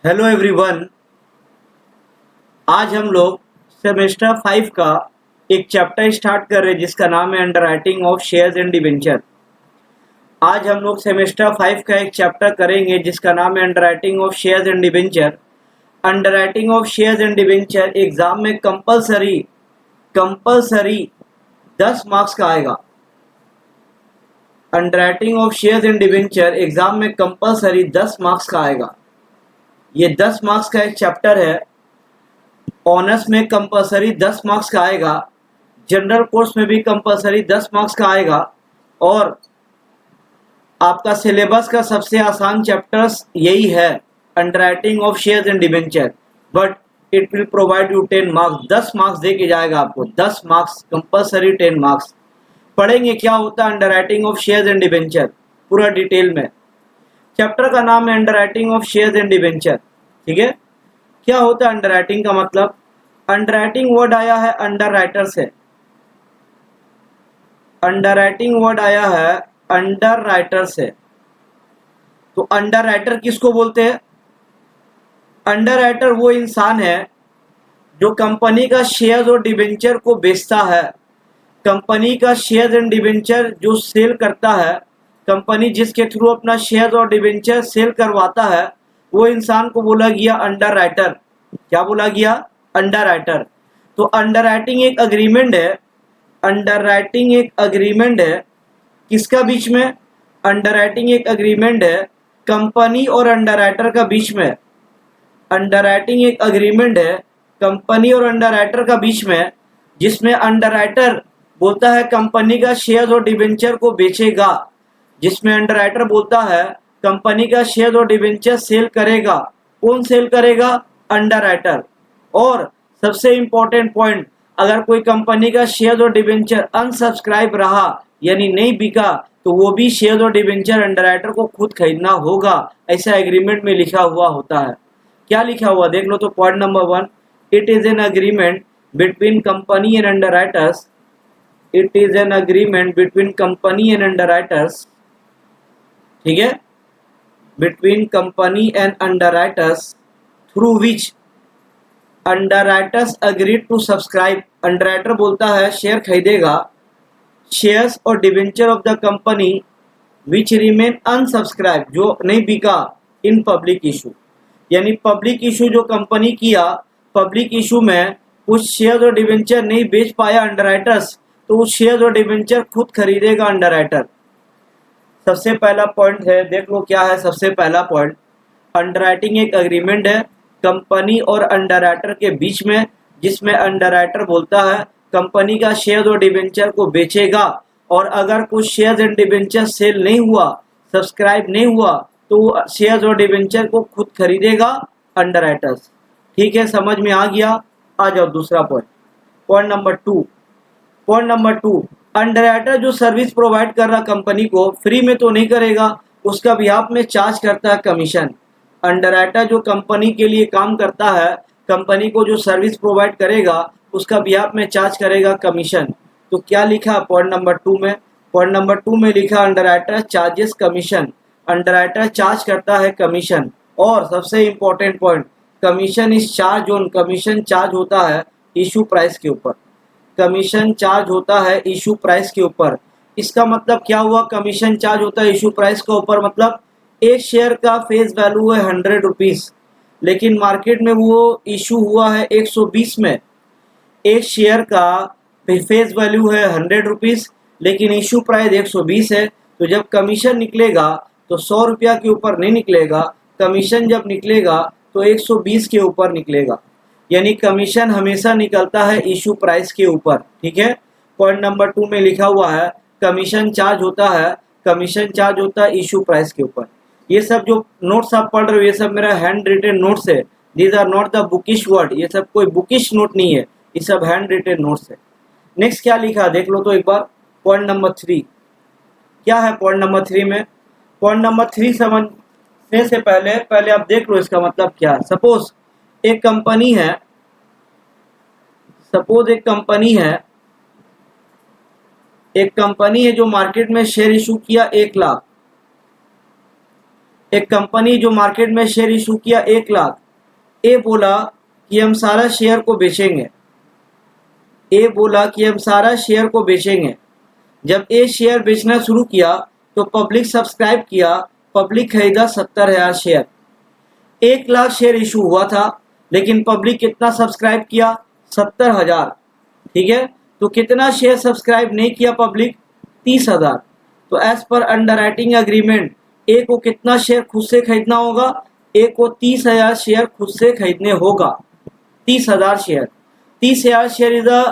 Hello everyone. आज हम लोग सेमेस्टर 5 का एक चैप्टर स्टार्ट कर रहे हैं जिसका नाम है underwriting of shares and debenture. आज हम लोग सेमेस्टर 5 का एक चैप्टर करेंगे जिसका नाम है underwriting of shares and debenture. Underwriting of shares and debenture exam में कंपलसरी 10 मार्क्स का आएगा। Underwriting of shares and debenture exam में कंपलसरी 10 मार्क्स का आएगा। ये 10 मार्क्स का एक चैप्टर है। ऑनर्स में कंपलसरी 10 मार्क्स का आएगा, जनरल कोर्स में भी कंपलसरी 10 मार्क्स का आएगा और आपका सिलेबस का सबसे आसान चैप्टर्स यही है, underwriting of shares and debenture. But it will provide you 10 marks, 10 marks दे के जाएगा आपको, 10 मार्क्स कंपलसरी 10 मार्क्स। पढ़ेंगे क्या होता है underwriting of shares and debenture पूरा डिटेल में। चैप्टर का नाम है underwriting of shares and debenture, ठीक है। क्या होता है अंडरराइटिंग का मतलब? अंडरराइटिंग वर्ड आया है अंडर राइटर से। अंडरराइटिंग वर्ड आया है अंडर राइटर से। तो अंडर राइटर किसको बोलते हैं? अंडर राइटर वो इंसान है जो कंपनी का शेयर और डिबेंचर को बेचता है। कंपनी का शेयर एंड डिबेंचर जो सेल करता है, कंपनी जिसके थ्रू अपना शेयर और डिबेंचर सेल करवाता है, वो इंसान को बोला गया अंडर राइटर। क्या बोला गया? Under writer. तो अंडर राइटिंग एक अग्रीमेंट है। अंडर राइटिंग एक अग्रीमेंट है किसका बीच में? अंडर राइटिंग एक अग्रीमेंट है कंपनी और अंडर राइटर का बीच में। अंडर राइटिंग एक अग्रीमेंट है कंपनी और अंडर राइटर का बीच में, जिसमें अंडर राइटर बोलता है कंपनी का शेयर और डिबेंचर को बेचेगा, जिसमें अंडर राइटर बोलता है कंपनी का शेयर और डिबेंचर सेल करेगा। कौन सेल करेगा? Under writer. और सबसे इंपॉर्टेंट पॉइंट, अगर कोई कंपनी का शेयर और डिबेंचर अनसब्सक्राइब रहा यानी नहीं बिका तो वो भी शेयर और डिबेंचर अंडर राइटर को खुद खरीदना होगा, ऐसा एग्रीमेंट में लिखा हुआ होता है। क्या लिखा हुआ देख लो तो point number 1, it is an agreement between company and underwriters. It is an agreement between company and underwriters, ठीक है, between company and underwriters through which underwriters agreed to subscribe. Underwriter बोलता है share खरीदेगा shares और debenture of the company which remain unsubscribe, जो नहीं बिका, in public issue. यानी पब्लिक इशू जो कंपनी किया, पब्लिक इशू में कुछ शेयर और डिबेंचर नहीं बेच पाया अंडर राइटर्स, तो उस शेयर और डिबेंचर खुद खरीदेगा अंडर राइटर। सबसे पहला पॉइंट है, देख लो क्या है सबसे पहला पॉइंट। अंडरराइटिंग एक अग्रीमेंट है कंपनी और अंडर राइटर के बीच में, जिसमें अंडर राइटर बोलता है कंपनी का शेयर और डिबेंचर को बेचेगा, और अगर कुछ शेयर एंड डिबेंचर सेल नहीं हुआ, सब्सक्राइब नहीं हुआ, तो शेयर और डिबेंचर को खुद खरीदेगा अंडर राइटर्स। ठीक है, समझ में आ गया। आ जाओ दूसरा point, point number 2। Point number 2, under writer जो सर्विस प्रोवाइड कर रहा कंपनी को, फ्री में तो नहीं करेगा, उसका बिहाफ में चार्ज करता है कमीशन। अंडर राइटर जो कंपनी के लिए काम करता है, कंपनी को जो सर्विस प्रोवाइड करेगा, उसका बिहाफ में चार्ज करेगा कमीशन। तो क्या लिखा पॉइंट नंबर 2 में? पॉइंट नंबर 2 में लिखा under writer charges commission. Under writer charge करता है कमीशन। और सबसे important point, commission is charge on, commission charge होता है इशू प्राइस के ऊपर। कमीशन चार्ज होता है इशू प्राइस के ऊपर। इसका मतलब क्या हुआ? कमीशन चार्ज होता है इशू प्राइस के ऊपर, मतलब एक शेयर का फेस वैल्यू है 100 रुपीज़, लेकिन मार्केट में वो इशू हुआ है 120 में। एक शेयर का फेस वैल्यू है 100 रुपीज़, लेकिन इशू प्राइस 120 है। तो जब कमीशन निकलेगा तो 100 रुपया के ऊपर नहीं निकलेगा, कमीशन जब निकलेगा तो 120 के ऊपर निकलेगा। यानी कमीशन हमेशा निकलता है इशू प्राइस के ऊपर, ठीक है। पॉइंट नंबर 2 में लिखा हुआ है कमीशन चार्ज होता है, कमीशन चार्ज होता है इशू प्राइस के ऊपर। ये सब जो नोट्स आप पढ़ रहे हो, ये सब मेरा हैंड रिटेन नोट्स है। These are not the bookish word, ये सब कोई बुकिश नोट नहीं है, ये सब हैंड रिटेन नोट्स है। नेक्स्ट क्या लिखा देख लो तो एक बार, पॉइंट नंबर 3 क्या है? पॉइंट नंबर 3 में, पॉइंट नंबर 3 समझने से पहले आप देख लो इसका मतलब क्या है। सपोज एक कंपनी है, एक कंपनी है जो मार्केट में शेयर इशू किया 1 लाख। एक कंपनी जो मार्केट में शेयर इशू किया 1 लाख, ए बोला कि हम सारा शेयर को बेचेंगे, ए बोला कि हम सारा शेयर को बेचेंगे। जब ए शेयर बेचना शुरू किया तो पब्लिक सब्सक्राइब किया, पब्लिक खरीदा 70,000 शेयर। 1 लाख शेयर इशू हुआ था, लेकिन पब्लिक कितना सब्सक्राइब किया? 70,000। ठीक है, तो कितना शेयर सब्सक्राइब नहीं किया पब्लिक? 30,000। तो एज पर अंडरराइटिंग एग्रीमेंट ए को कितना शेयर खुद से खरीदना होगा? ए को 30,000 शेयर खुद से खरीदने होगा। 30,000 share, 30,000 share is a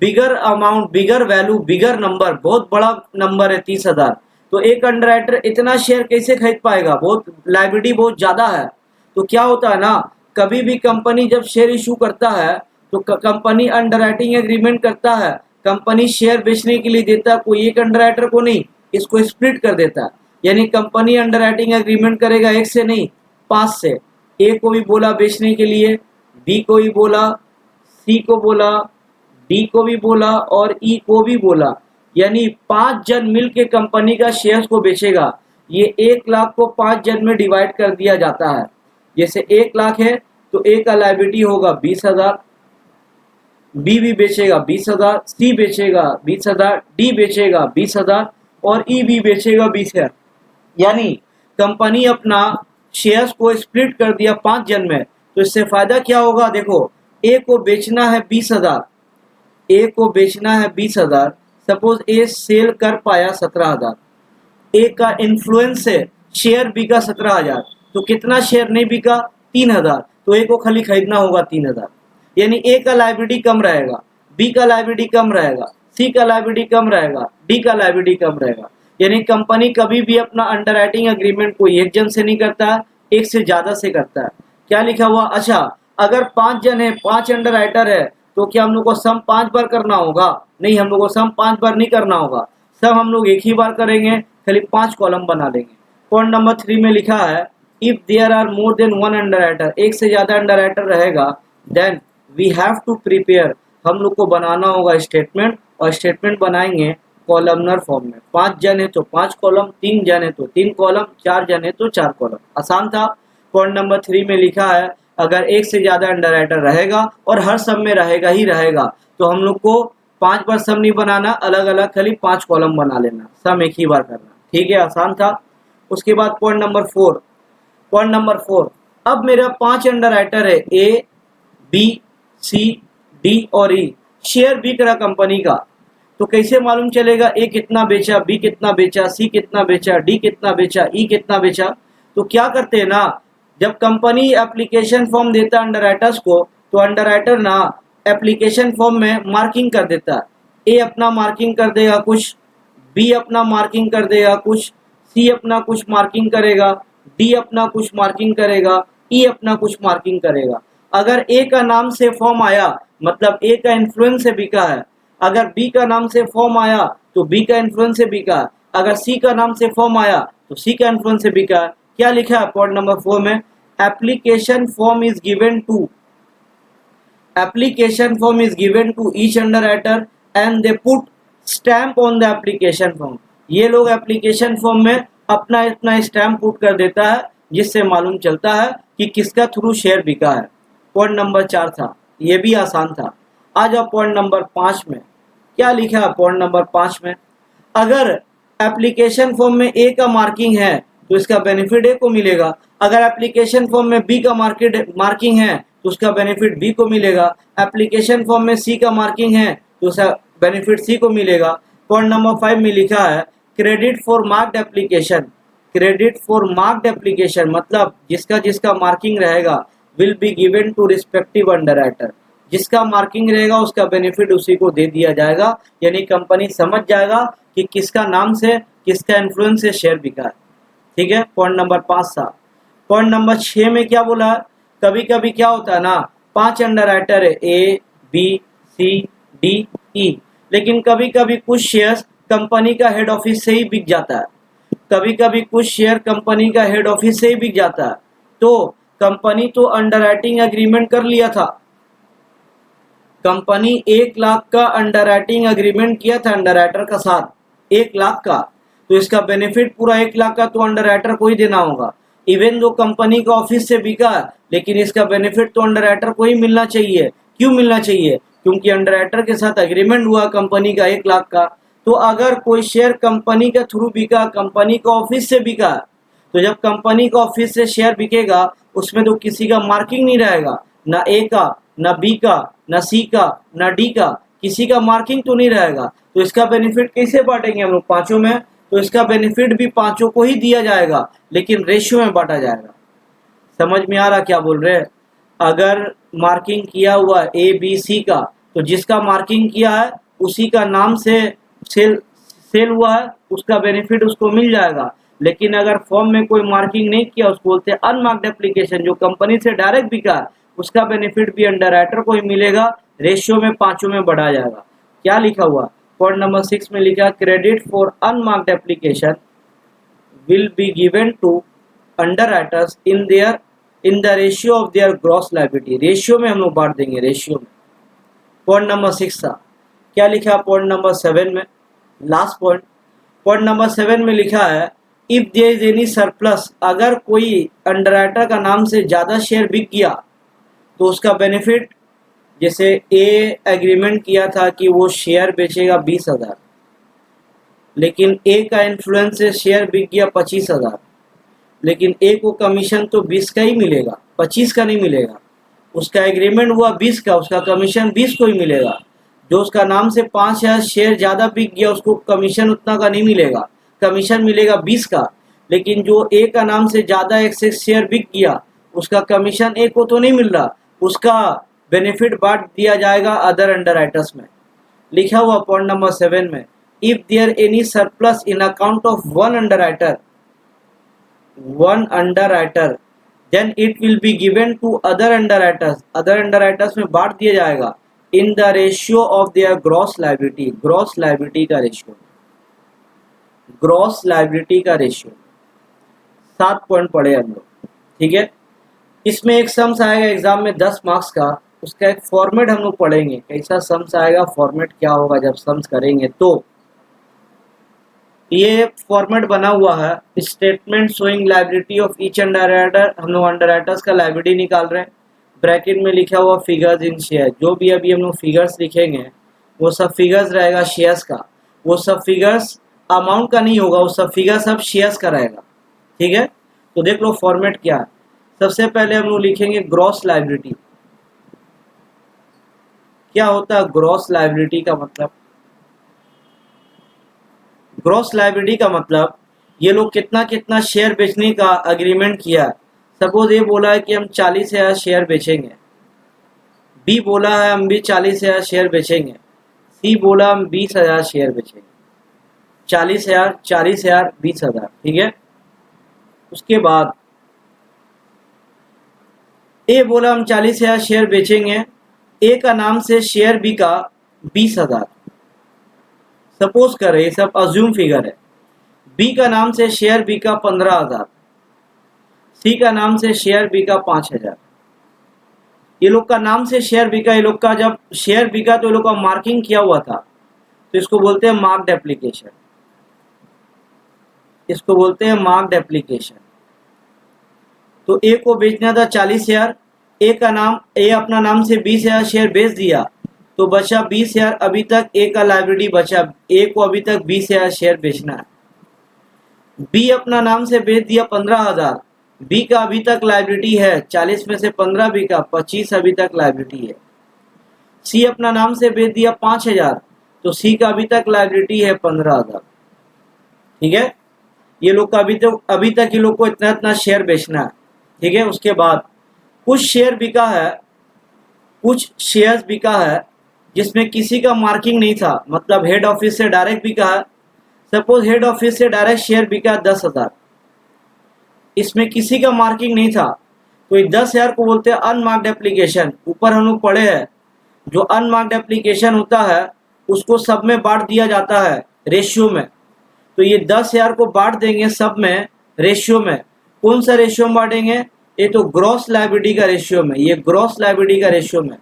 bigger amount, bigger value, bigger number, बहुत बड़ा नंबर है 30,000। तो एक अंडरराइटर इतना शेयर कैसे खरीद पाएगा? बहुत लायबिलिटी बहुत ज्यादा है। तो क्या होता है ना, कभी भी कंपनी जब शेयर इशू करता है तो कंपनी अंडरराइटिंग एग्रीमेंट करता है, कंपनी शेयर बेचने के लिए देता है कोई एक अंडरराइटर को नहीं, इसको स्प्लिट कर देता है। यानी कंपनी अंडरराइटिंग एग्रीमेंट करेगा एक से नहीं, 5 से। ए को भी बोला बेचने के लिए, बी को भी बोला, सी को बोला, डी को भी बोला और ई को भी बोला। यानी 5 जन मिल के कंपनी का शेयर्स को बेचेगा। ये 1 लाख को 5 जन में डिवाइड कर दिया जाता है। जैसे 1 लाख है तो ए का लायबिलिटी होगा 20,000, बी भी बेचेगा 20,000, सी बेचेगा 20,000, डी बेचेगा 20,000 और ई भी बेचेगा 20,000। यानी कंपनी अपना शेयर्स को स्प्लिट कर दिया 5 जन में। तो इससे फायदा क्या होगा? देखो, ए को बेचना है 20,000, ए को बेचना है 20,000। सपोज ए सेल कर पाया 17,000, ए का इन्फ्लुएंस है शेयर बिका 17,000, तो कितना शेयर नहीं बिका? 3,000। तो ए को खाली खरीदना होगा 3,000। यानी ए का लायबिलिटी कम रहेगा, बी का लायबिलिटी कम रहेगा, सी का लायबिलिटी कम रहेगा, डी का लायबिलिटी कम रहेगा। यानी कंपनी कभी भी अपना अंडरराइटिंग एग्रीमेंट कोई एक जन से नहीं करता है, एक से ज्यादा से करता है। क्या लिखा हुआ? अच्छा, अगर 5 जन है, 5 अंडरराइटर है, तो क्या हम लोग को सम 5 बार करना होगा? नहीं, हम लोग को सम 5 बार नहीं करना होगा, सब हम लोग एक ही बार करेंगे, खाली 5 कॉलम बना लेंगे। पॉइंट नंबर 3 में लिखा है if there are more than 1 underwriter, एक से ज्यादा अंडरराइटर रहेगा, then we have to prepare, हम लोग को बनाना होगा स्टेटमेंट, और स्टेटमेंट बनाएंगे कॉलमनर फॉर्म में। 5 जन है तो 5 कॉलम, 3 जन है तो 3 कॉलम, 4 जन है तो 4 कॉलम। आसान था। पॉइंट नंबर 3 में लिखा है अगर एक से ज्यादा अंडरराइटर रहेगा और हर सब में रहेगा ही रहेगा, तो हम लोग को 5 बार सम नहीं बनाना, अलग अलग खाली 5 कॉलम बना लेना, सम एक ही बार करना। ठीक है, आसान था। उसके बाद पॉइंट नंबर 4, पॉइंट नंबर 4, अब मेरा 5 अंडरराइटर है, ए, बी, सी, डी और ई। शेयर बिक रहा कंपनी का, तो कैसे मालूम चलेगा ए कितना बेचा, बी कितना बेचा, सी कितना बेचा, डी कितना बेचा, ई कितना बेचा? तो क्या करते हैं ना, जब कंपनी एप्लीकेशन फॉर्म देता है अंडरराइटर्स को, तो अंडरराइटर ना एप्लीकेशन फॉर्म में मार्किंग कर देता है। ए अपना मार्किंग कर देगा कुछ, बी अपना मार्किंग कर देगा कुछ, सी अपना कुछ मार्किंग करेगा, डी अपना कुछ मार्किंग करेगा, ई अपना कुछ मार्किंग करेगा। अगर ए का नाम से फॉर्म आया, मतलब ए का इन्फ्लुएंस से बिका है। अगर बी का नाम से फॉर्म आया तो बी का इन्फ्लुएंस से बिका है। अगर सी का नाम से फॉर्म आया तो सी का इन्फ्लुएंस से बिका है। क्या लिखा है पॉइंट नंबर 4 में? Application form is given to, application form is given to each underwriter and they put stamp on the application form. ये लोग एप्लीकेशन फॉर्म में अपना इतना स्टैम्प पुट कर देता है, जिससे मालूम चलता है कि किसका थ्रू शेयर बिका है। पॉइंट नंबर 4 था, ये भी आसान था। आ जाओ पॉइंट नंबर 5 में। क्या लिखा है पॉइंट नंबर 5 में? अगर एप्लीकेशन फॉर्म में ए का मार्किंग है तो इसका बेनिफिट ए को मिलेगा। अगर एप्लीकेशन फॉर्म में बी का मार्किंग है तो उसका बेनिफिट बी को मिलेगा। एप्लीकेशन फॉर्म में सी का मार्किंग है तो उसका बेनिफिट सी को मिलेगा। पॉइंट नंबर 5 में लिखा है credit for marked application, credit for marked application मतलब जिसका जिसका मार्किंग रहेगा will be given to respective underwriter. जिसका मार्किंग रहेगा उसका बेनिफिट उसी को दे दिया जाएगा। यानी कंपनी समझ जाएगा कि किसका नाम से, किसका इन्फ्लुएंस से शेयर बिका है। ठीक है, पॉइंट नंबर 5 था। पॉइंट नंबर 6 में क्या बोला? कभी कभी क्या होता है ना, 5 अंडरराइटर है, ए, बी, सी, डी, ई, लेकिन कभी कभी कुछ शेयर्स कंपनी का हेड ऑफिस से ही बिक जाता है। कभी कभी कुछ शेयर कंपनी का हेड ऑफिस से ही बिक जाता है। तो कंपनी तो अंडरराइटिंग एग्रीमेंट कर लिया था, कंपनी 1 लाख का अंडरराइटिंग एग्रीमेंट किया था अंडरराइटर का साथ, 1 लाख का। तो इसका बेनिफिट पूरा 1 लाख का तो अंडरराइटर को ही देना होगा। इवन दो कंपनी का ऑफिस से बिका, लेकिन इसका बेनिफिट तो अंडरराइटर को ही मिलना चाहिए। क्यों मिलना चाहिए? क्योंकि अंडरराइटर के साथ एग्रीमेंट हुआ कंपनी का 1 लाख का। तो अगर कोई शेयर कंपनी के थ्रू बिका, कंपनी का ऑफिस से बिका, तो जब कंपनी का ऑफिस से शेयर बिकेगा उसमें तो किसी का मार्किंग नहीं रहेगा, ना ए का, ना बी का, ना सी का, ना डी का, किसी का मार्किंग तो नहीं रहेगा। तो इसका बेनिफिट कैसे बांटेंगे हम लोग? पांचों में। तो इसका बेनिफिट भी पांचों को ही दिया जाएगा, लेकिन रेशियो में बांटा जाएगा। समझ में आ रहा क्या बोल रहे हैं? अगर मार्किंग किया हुआ ए बी सी का, तो जिसका मार्किंग किया है उसी का नाम से सेल हुआ है, उसका बेनिफिट उसको मिल जाएगा। लेकिन अगर फॉर्म में कोई मार्किंग नहीं किया, उसको बोलते हैं अनमार्क्ड एप्लीकेशन, जो कंपनी से डायरेक्ट बिका, उसका बेनिफिट भी अंडरराइटर को ही मिलेगा। रेशियो में पांचों में बढ़ा जाएगा। क्या लिखा हुआ? पॉइंट नंबर 6 में लिखा credit for unmarked application will be given to underwriters in the ratio of their gross liability. Ratio में हम लोग बांट देंगे, रेशियो में। पॉइंट नंबर 6 था। क्या लिखा पॉइंट नंबर 7 में? लास्ट पॉइंट, पॉइंट नंबर 7 में लिखा है if there is any surplus, अगर कोई अंडरराइटर का नाम से ज़्यादा शेयर बिक गया तो उसका बेनिफिट, जैसे ए एग्रीमेंट किया था कि वो शेयर बेचेगा 20,000, लेकिन ए का इन्फ्लुएंस से शेयर बिक गया 25,000, लेकिन ए को कमीशन तो 20 का ही मिलेगा, 25 का नहीं मिलेगा। उसका एग्रीमेंट हुआ 20 का, उसका कमीशन 20 को ही मिलेगा। जो उसका नाम से 5,000 शेयर ज़्यादा बिक गया उसको कमीशन उतना का नहीं मिलेगा, कमीशन मिलेगा 20 का। लेकिन जो ए का नाम से ज़्यादा एक्सेस शेयर बिक गया उसका कमीशन ए को तो नहीं मिल रहा, उसका बेनिफिट बांट दिया जाएगा अदर अंडरराइटर्स में। लिखा हुआ पॉइंट नंबर 7 में if there any surplus in account of one underwriter then it will be given to other underwriters, other underwriters में बांट दिया जाएगा in the ratio of their gross liability, gross liability का ratio, gross liability का ratio. 7 point पढ़े हम लोग, ठीक है। इसमें एक सम्स आएगा एग्जाम में 10 मार्क्स का, उसका एक फॉर्मेट हम लोग पढ़ेंगे, कैसा सम्स आएगा, फॉर्मेट क्या होगा जब सम्स करेंगे। तो ये फॉर्मेट बना हुआ है, statement showing liability of each underwriter. हम लोग अंडरराइटर्स का लायबिलिटी निकाल रहे हैं। ब्रैकेट में लिखा हुआ फिगर्स इन शेयर, जो भी अभी हम लोग फिगर्स लिखेंगे वो सब फिगर्स रहेगा शेयर्स का, वो सब फिगर्स अमाउंट का नहीं होगा, वो सब फिगर सब शेयर्स का रहेगा, ठीक है। तो देख लो फॉर्मेट क्या है। सबसे पहले हम लोग लिखेंगे ग्रॉस लायबिलिटी। क्या होता है ग्रॉस लायबिलिटी का मतलब? ग्रॉस लायबिलिटी का मतलब ये लोग कितना कितना शेयर बेचने का एग्रीमेंट किया है। सपोज ये बोला है कि हम 40,000 शेयर बेचेंगे, बी बोला है हम भी 40,000 शेयर बेचेंगे, सी बोला हम 20,000 शेयर बेचेंगे, 40,000 40,000 20,000, ठीक है। उसके बाद ए बोला हम 40,000 शेयर बेचेंगे, ए का नाम से शेयर बिका 20,000, सपोज करें, ये सब अज्यूम फिगर है। बी का नाम से शेयर बिका 15,000, सी का नाम से शेयर बिका 5,000। ये लोग का नाम से शेयर बिका, ये लोग का जब शेयर बिका तो ये लोग का मार्किंग किया हुआ था, तो इसको बोलते हैं मार्क्ड एप्लीकेशन, इसको बोलते हैं मार्क्ड एप्लीकेशन। तो ए को बेचना था 40,000, ए का नाम, ए अपना नाम से 20,000 शेयर बेच दिया, तो बचा 20,000। अभी तक ए का लायबिलिटी बचा, ए को अभी तक 20,000 शेयर बेचना है। बी अपना नाम से बेच दिया 15,000, बी का अभी तक लायबिलिटी है 40 में से 15 बी का 25 अभी तक लायबिलिटी है। सी अपना नाम से बेच दिया 5,000, तो सी का अभी तक लायबिलिटी है 15,000, ठीक है। ये लोग का अभी तक ये लोग को इतना इतना शेयर बेचना है, ठीक है। उसके बाद कुछ शेयर बिका है, कुछ शेयर्स बिका है जिसमें किसी का मार्किंग नहीं था, मतलब हेड ऑफिस से डायरेक्ट बिका है। सपोज हेड ऑफिस से डायरेक्ट शेयर बिका 10,000, इसमें किसी का मार्किंग नहीं था, तो ये 10,000 को बोलते हैं अनमार्क्ड एप्लीकेशन। ऊपर हम लोग पढ़े हैं, जो अनमार्क्ड एप्लीकेशन होता है उसको सब में बांट दिया जाता है रेशियो में। तो ये 10,000 को बांट देंगे सब में रेशियो में। कौन सा रेशियो में बांटेंगे? ये तो ग्रॉस लायबिलिटी का रेशियो में, ये ग्रॉस लायबिलिटी का रेशियो में।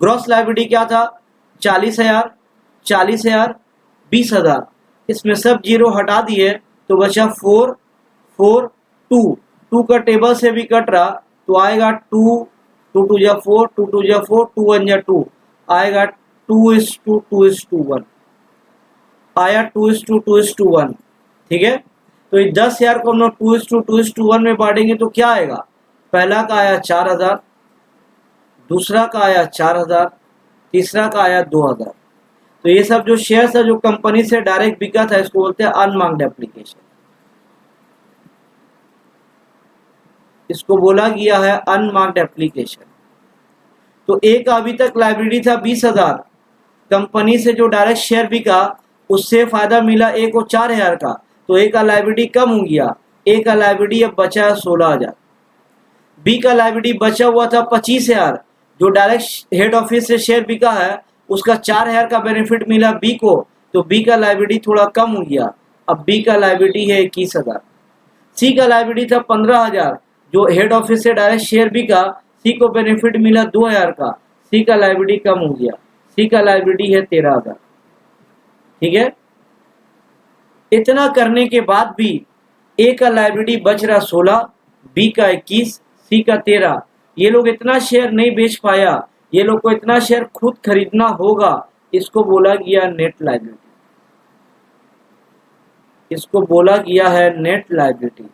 ग्रॉस लायबिलिटी क्या था? 40,000 40,000 20,000, इसमें सब जीरो हटा दिए तो बचा 4 4 2, टू का टेबल से भी कट रहा तो आएगा 2, 2 टू जा 4, 2 टू जा 4, 2 1 जा 2, आएगा 2:1, आया 2:1, ठीक है। तो ये 10,000 को हम लोग 2:1 में बांटेंगे तो क्या आएगा, पहला का आया 4,000, दूसरा का आया 4,000, तीसरा का आया 2,000। तो ये सब जो शेयर्स है जो कंपनी से डायरेक्ट बिका था इसको बोलते हैं अनमार्क्ड एप्लीकेशन, इसको बोला गया है अनमार्क्ड एप्लीकेशन। तो एक अभी तक लाइबिलिटी था 20,000, कंपनी से जो डायरेक्ट शेयर बिका उससे फायदा मिला ए को 4,000 का, तो ए का लाइबिलिटी कम हो गया, ए का लाइबिलिटी अब बचा है 16,000। बी का लाइबिलिटी बचा हुआ था 25,000, जो डायरेक्ट हेड ऑफिस से शेयर बिका है उसका 4,000 का बेनिफिट मिला बी को, तो बी का लाइबिलिटी थोड़ा कम हो गया, अब बी का लाइबिलिटी है 21,000। सी का लाइबिलिटी था 15,000, जो हेड ऑफिस से डायरेक्ट शेयर बिका, सी को बेनिफिट मिला 2,000 का, सी का लाइबिलिटी कम हो गया, सी का लाइबिलिटी है 13,000, ठीक है। इतना करने के बाद भी ए का लाइबिलिटी बच रहा 16, बी का 21, सी का 13। ये लोग इतना शेयर नहीं बेच पाया, ये लोग को इतना शेयर खुद खरीदना होगा, इसको बोला गया नेट लाइबिलिटी, इसको बोला गया है नेट लाइबिलिटी,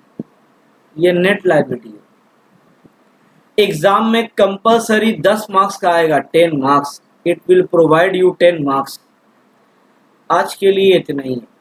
ये नेट लाइबिलिटी है। एग्जाम में कंपलसरी 10 मार्क्स का आएगा, 10 marks, it will provide you 10 marks. आज के लिए इतना ही है।